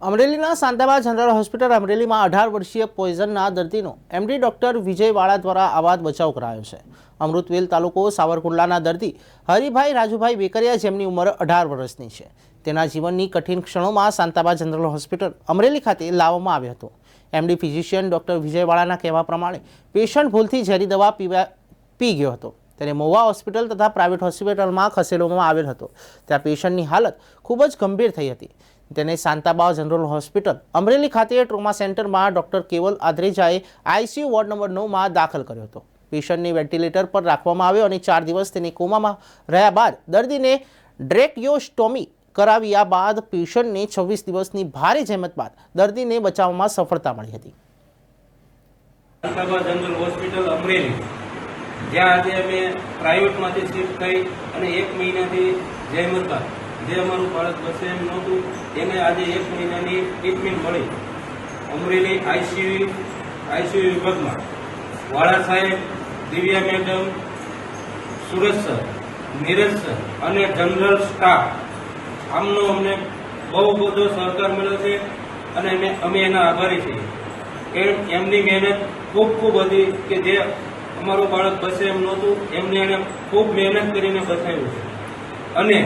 અમરેલીના Shantaba general hospital અમરેલીમાં 18 વર્ષીય પોઈઝનના દર્દીનો એમડી ડોક્ટર વિજયવાળા દ્વારા આવાજ બચાવ કરાયો છે। અમૃતવેલ તાલુકો સાવરકુંડલાના દર્દી હરિભાઈ રાજુભાઈ બેકરિયા, જેમની ઉંમર 18 વર્ષની છે, તેના જીવનની કઠિન ક્ષણોમાં શાંતાબા જનરલ હોસ્પિટલ અમરેલી ખાતે લાવવામાં આવ્યો હતો। એમડી ફિઝિશિયન ડોક્ટર વિજયવાળાના કહેવા પ્રમાણે પેશન્ટ ભૂલથી ઝેરી દવા પી ગયો હતો। તેને મહુવા હોસ્પિટલ તથા પ્રાઇવેટ હોસ્પિટલમાં ખસેડવામાં આવેલ હતો। ત્યાં પેશન્ટની હાલત ખૂબ જ ગંભીર થઈ હતી। તેને શાંતાબા જનરલ હોસ્પિટલ અમરેલી ખાતે ટ્રોમા સેન્ટરમાં ડોક્ટર કેવલ આદ્રેજાએ આઈસીયુ વોર્ડ નંબર 9માં દાખલ કર્યો હતો। પેશન્ટને વેન્ટિલેટર પર રાખવામાં આવ્યો અને 4 દિવસ તેની કોમામાં રહ્યા બાદ દર્દીને ટ્રેકિયોસ્ટોમી કરાવ્યા બાદ પેશન્ટને 26 દિવસની ભારે જહેમત બાદ દર્દીને બચાવવામાં સફળતા મળી હતી। શાંતાબા જનરલ હોસ્પિટલ અમરેલી, જ્યાં આજે અમે પ્રાઇવેટમાંથી શિફ્ટ થઈ અને 1 મહિનાથી જહેમત બાદ જે અમારું બાળક બસે એમ નહોતું, એને આજે 1 મહિનાની ટ્રીટમેન્ટ મળી। અમરેલી આઈસીયુ વિભાગમાં વાળા સાહેબ, દિવ્યા મેડમ, સુરજ સર, નીરજ સર અને જનરલ સ્ટાફ આમનો અમને બહુ બધો સહકાર મળ્યો છે અને અમે એના આભારી છીએ। એમની મહેનત ખૂબ હતી કે જે અમારું બાળક બસે એમ નહોતું, એમને એને ખૂબ મહેનત કરીને બચાવ્યું છે। અને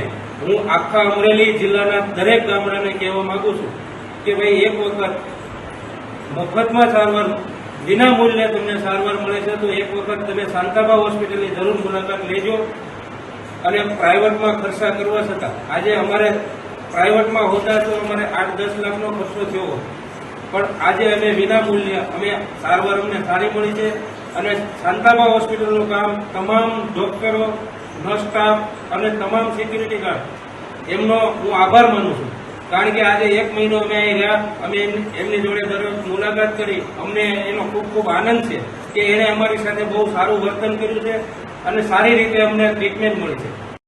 હું આખા અમરેલી જિલ્લાના દરેક ગામડાને કહેવા માંગુ છું કે ભાઈ, એક વખત મફતમાં સારવાર, વિના મૂલ્યે તમને સારવાર મળે છે, તો એક વખત તમે શાંતાબા હોસ્પિટલની જરૂર મુલાકાત લેજો। અને પ્રાઇવેટમાં ખર્ચા કરવા છતાં આજે અમારે પ્રાઇવેટમાં હોતા તો અમારે 8-10 લાખનો ખર્ચો થયો હોત, પણ આજે અમે વિના મૂલ્ય સારવાર અમને સારી મળી છે। અને શાંતાબા હોસ્પિટલનું કામ તમામ ડોક્ટરો, નર્સ સ્ટાફ અને તમામ સિક્યુરિટી ગાર્ડ, એમનો હું આભાર માનું છું। કારણ કે આજે 1 મહિનો અમે અહીં રહ્યા, અમે એમની જોડે દરરોજ મુલાકાત કરી, અમને એનો ખૂબ આનંદ છે કે એણે અમારી સાથે બહુ સારું વર્તન કર્યું છે અને સારી રીતે અમને ટ્રીટમેન્ટ મળી છે।